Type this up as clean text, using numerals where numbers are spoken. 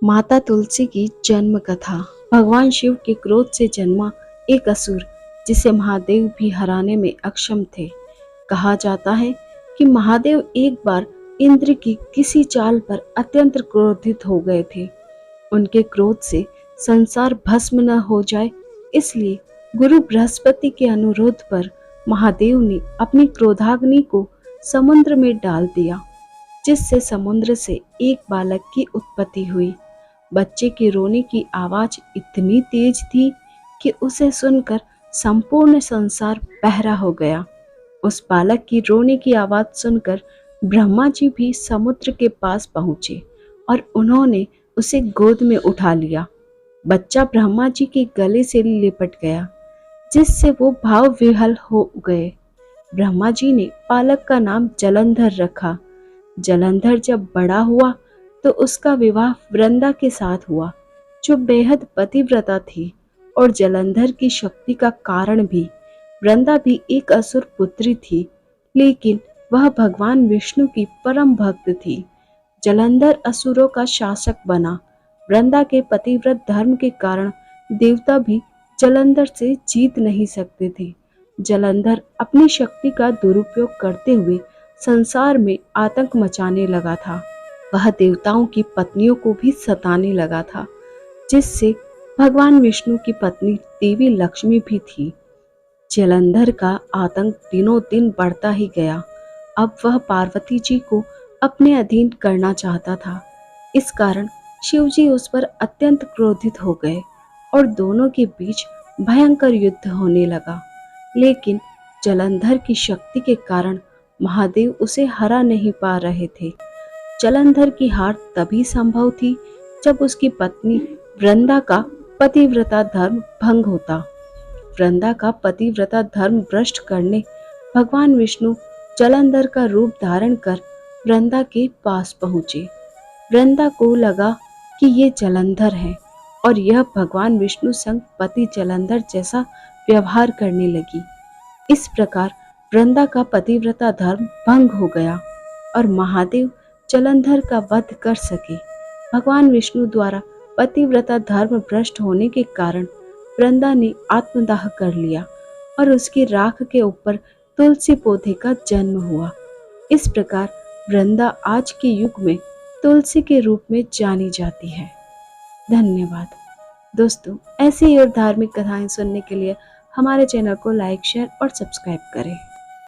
माता तुलसी की जन्म कथा। भगवान शिव के क्रोध से जन्मा एक असुर जिसे महादेव भी हराने में अक्षम थे। कहा जाता है कि महादेव एक बार इंद्र की किसी चाल पर अत्यंत क्रोधित हो गए थे। उनके क्रोध से संसार भस्म न हो जाए, इसलिए गुरु बृहस्पति के अनुरोध पर महादेव ने अपनी क्रोधाग्नि को समुद्र में डाल दिया, जिससे समुद्र से एक बालक की उत्पत्ति हुई। बच्चे के रोने की आवाज इतनी तेज थी कि उसे सुनकर संपूर्ण संसार बहरा हो गया। उस बालक की रोने की आवाज सुनकर ब्रह्मा जी भी समुद्र के पास पहुंचे और उन्होंने उसे गोद में उठा लिया। बच्चा ब्रह्मा जी के गले से लिपट गया, जिससे वो भाव विह्वल हो गए। ब्रह्मा जी ने बालक का नाम जलंधर रखा। जलंधर जब बड़ा हुआ तो उसका विवाह वृंदा के साथ हुआ, जो बेहद पतिव्रता थी और जलंधर की शक्ति का कारण भी। वृंदा भी एक असुर पुत्री थी, लेकिन वह भगवान विष्णु की परम भक्त थी। जलंधर असुरों का शासक बना। वृंदा के पतिव्रत धर्म के कारण देवता भी जलंधर से जीत नहीं सकते थे। जलंधर अपनी शक्ति का दुरुपयोग करते हुए संसार में आतंक मचाने लगा था। वह देवताओं की पत्नियों को भी सताने लगा था, जिससे भगवान विष्णु की पत्नी देवी लक्ष्मी भी थी। जलंधर का आतंक दिनों दिन बढ़ता ही गया। अब वह पार्वती जी को अपने अधीन करना चाहता था। इस कारण शिव जी उस पर अत्यंत क्रोधित हो गए और दोनों के बीच भयंकर युद्ध होने लगा। लेकिन जलंधर की शक्ति के कारण महादेव उसे हरा नहीं पा रहे थे। जलंधर की हार तभी संभव थी जब उसकी पत्नी वृंदा का पतिव्रता धर्म भंग होता। वृंदा का पतिव्रता धर्म भ्रष्ट करने भगवान विष्णु जलंधर का रूप धारण कर वृंदा के पास पहुंचे। वृंदा को लगा कि ये जलंधर है और यह भगवान विष्णु संग पति जलंधर जैसा व्यवहार करने लगी। इस प्रकार वृंदा का पतिव्रता धर्म भंग हो गया और महादेव जलंधर का वध कर सके। भगवान विष्णु द्वारा पतिव्रता धर्म भ्रष्ट होने के कारण वृंदा ने आत्मदाह कर लिया और उसकी राख के ऊपर तुलसी पौधे का जन्म हुआ। इस प्रकार वृंदा आज के युग में तुलसी के रूप में जानी जाती है। धन्यवाद दोस्तों, ऐसी ही और धार्मिक कथाएं सुनने के लिए हमारे चैनल को लाइक, शेयर और सब्सक्राइब करें।